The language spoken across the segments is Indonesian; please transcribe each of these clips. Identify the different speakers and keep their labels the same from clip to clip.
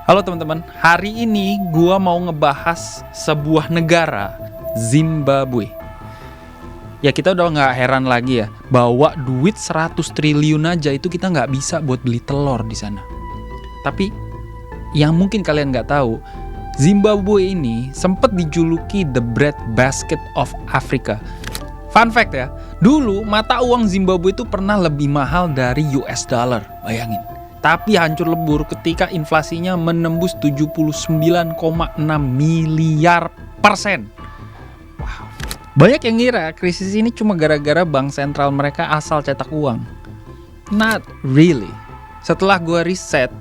Speaker 1: Halo teman-teman, hari ini gua mau ngebahas sebuah negara, Zimbabwe. Ya kita udah nggak heran lagi ya, bawa duit 100 triliun aja itu kita nggak bisa buat beli telur di sana. Tapi yang mungkin kalian nggak tahu, Zimbabwe ini sempat dijuluki the bread basket of Africa. Fun fact ya, dulu mata uang Zimbabwe itu pernah lebih mahal dari US dollar, bayangin. Tapi hancur lebur ketika inflasinya menembus 79,6 miliar persen. Wow. Banyak yang ngira krisis ini cuma gara-gara bank sentral mereka asal cetak uang. Not really. Setelah gua riset,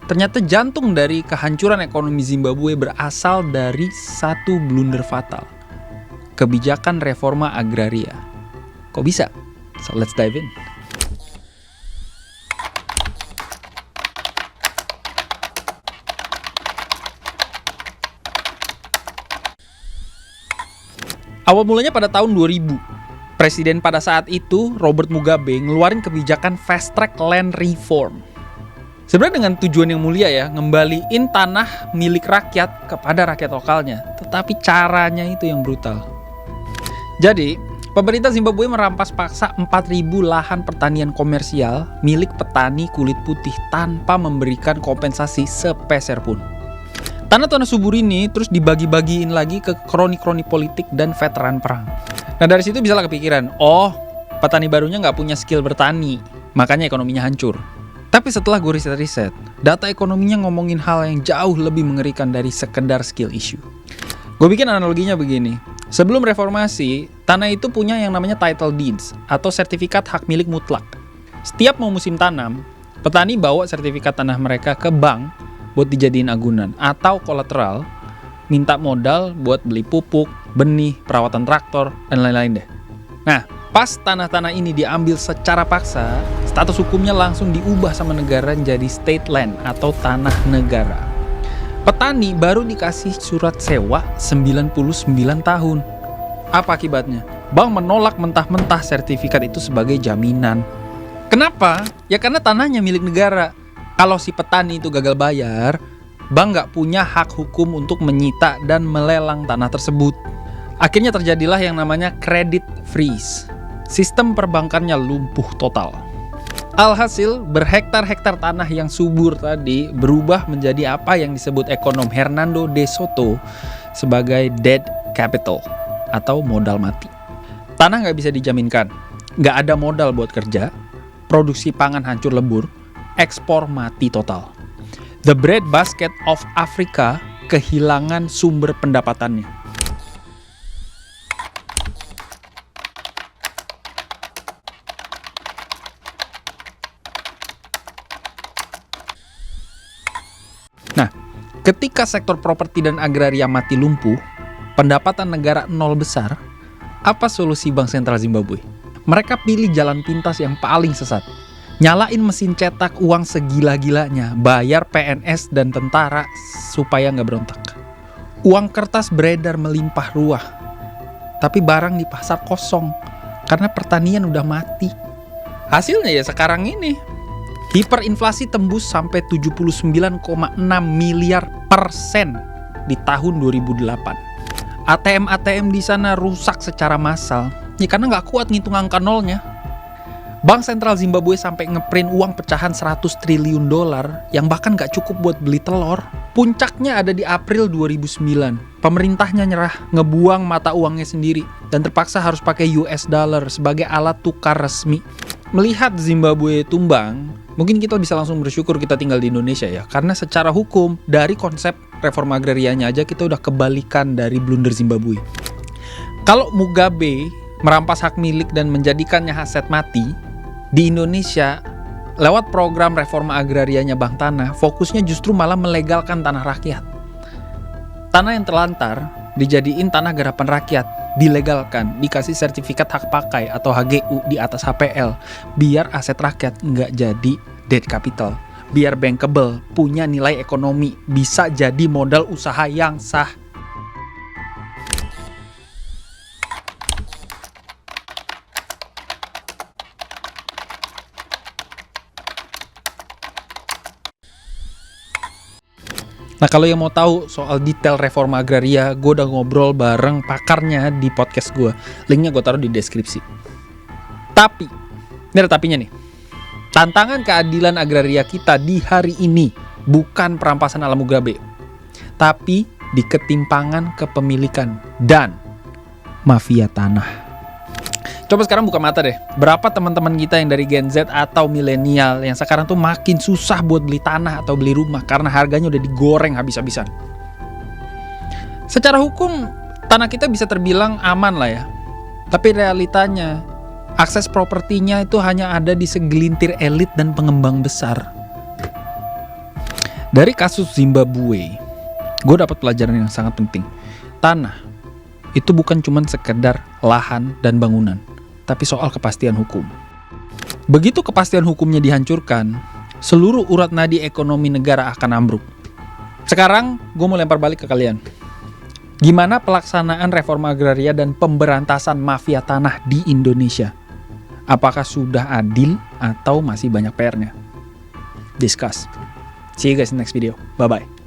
Speaker 1: ternyata jantung dari kehancuran ekonomi Zimbabwe berasal dari satu blunder fatal. Kebijakan reforma agraria. Kok bisa? So let's dive in. Awal mulanya pada tahun 2000. Presiden pada saat itu, Robert Mugabe, ngeluarin kebijakan Fast Track Land Reform. Sebenarnya dengan tujuan yang mulia ya, ngembaliin tanah milik rakyat kepada rakyat lokalnya. Tetapi caranya itu yang brutal. Jadi, pemerintah Zimbabwe merampas paksa 4.000 lahan pertanian komersial milik petani kulit putih tanpa memberikan kompensasi sepeser pun. Tanah-tanah subur ini terus dibagi-bagiin lagi ke kroni-kroni politik dan veteran perang. Nah dari situ bisalah kepikiran, oh petani barunya nggak punya skill bertani, makanya ekonominya hancur. Tapi setelah gue riset-riset, data ekonominya ngomongin hal yang jauh lebih mengerikan dari sekedar skill issue. Gue bikin analoginya begini, sebelum reformasi, tanah itu punya yang namanya title deeds atau sertifikat hak milik mutlak. Setiap mau musim tanam, petani bawa sertifikat tanah mereka ke bank buat dijadiin agunan atau kolateral, minta modal buat beli pupuk, benih, perawatan traktor, dan lain-lain deh. Nah, pas tanah-tanah ini diambil secara paksa, status hukumnya langsung diubah sama negara menjadi state land atau tanah negara. Petani baru dikasih surat sewa 99 tahun. Apa akibatnya? Bank menolak mentah-mentah sertifikat itu sebagai jaminan. Kenapa? Ya karena tanahnya milik negara. Kalau si petani itu gagal bayar, bank nggak punya hak hukum untuk menyita dan melelang tanah tersebut. Akhirnya terjadilah yang namanya credit freeze. Sistem perbankannya lumpuh total. Alhasil, berhektar-hektar tanah yang subur tadi berubah menjadi apa yang disebut ekonom Hernando de Soto sebagai dead capital atau modal mati. Tanah nggak bisa dijaminkan, nggak ada modal buat kerja, produksi pangan hancur lebur, ekspor mati total. The bread basket of Africa kehilangan sumber pendapatannya. Nah, ketika sektor properti dan agraria mati lumpuh, pendapatan negara nol besar, apa solusi Bank Sentral Zimbabwe? Mereka pilih jalan pintas yang paling sesat. Nyalain mesin cetak uang segila-gilanya, bayar PNS dan tentara supaya nggak berontak. Uang kertas beredar melimpah ruah, tapi barang di pasar kosong karena pertanian udah mati. Hasilnya ya sekarang ini, hiperinflasi tembus sampai 79,6 miliar persen di tahun 2008. ATM di sana rusak secara massal, ya karena nggak kuat ngitung angka nolnya. Bank Sentral Zimbabwe sampai ngeprint uang pecahan 100 triliun dolar yang bahkan gak cukup buat beli telur. Puncaknya ada di April 2009. Pemerintahnya nyerah, ngebuang mata uangnya sendiri, dan terpaksa harus pakai US dollar sebagai alat tukar resmi. Melihat Zimbabwe tumbang, mungkin kita bisa langsung bersyukur kita tinggal di Indonesia ya. Karena secara hukum, dari konsep reforma agrarianya aja kita udah kebalikan dari blunder Zimbabwe. Kalau Mugabe merampas hak milik dan menjadikannya aset mati, di Indonesia, lewat program reforma agrarianya Bank Tanah, fokusnya justru malah melegalkan tanah rakyat. Tanah yang terlantar dijadiin tanah garapan rakyat, dilegalkan, dikasih sertifikat hak pakai atau HGU di atas HPL, biar aset rakyat nggak jadi dead capital, biar bankable, punya nilai ekonomi, bisa jadi modal usaha yang sah. Nah, kalau yang mau tahu soal detail reforma agraria, gue udah ngobrol bareng pakarnya di podcast gue. Linknya gue taruh di deskripsi. Tapi, ini ada tapinya nih. Tantangan keadilan agraria kita di hari ini bukan perampasan alam Mugabe, tapi di ketimpangan kepemilikan dan mafia tanah. Coba sekarang buka mata deh. Berapa teman-teman kita yang dari Gen Z atau milenial yang sekarang tuh makin susah buat beli tanah atau beli rumah karena harganya udah digoreng habis-habisan. Secara hukum, tanah kita bisa terbilang aman lah ya. Tapi realitanya, akses propertinya itu hanya ada di segelintir elit dan pengembang besar. Dari kasus Zimbabwe, gue dapat pelajaran yang sangat penting. Tanah itu bukan cuma sekedar lahan dan bangunan, tapi soal kepastian hukum. Begitu kepastian hukumnya dihancurkan, seluruh urat nadi ekonomi negara akan ambruk. Sekarang, gue mau lempar balik ke kalian. Gimana pelaksanaan reforma agraria dan pemberantasan mafia tanah di Indonesia? Apakah sudah adil atau masih banyak PR-nya? Discuss. See you guys in the next video. Bye-bye.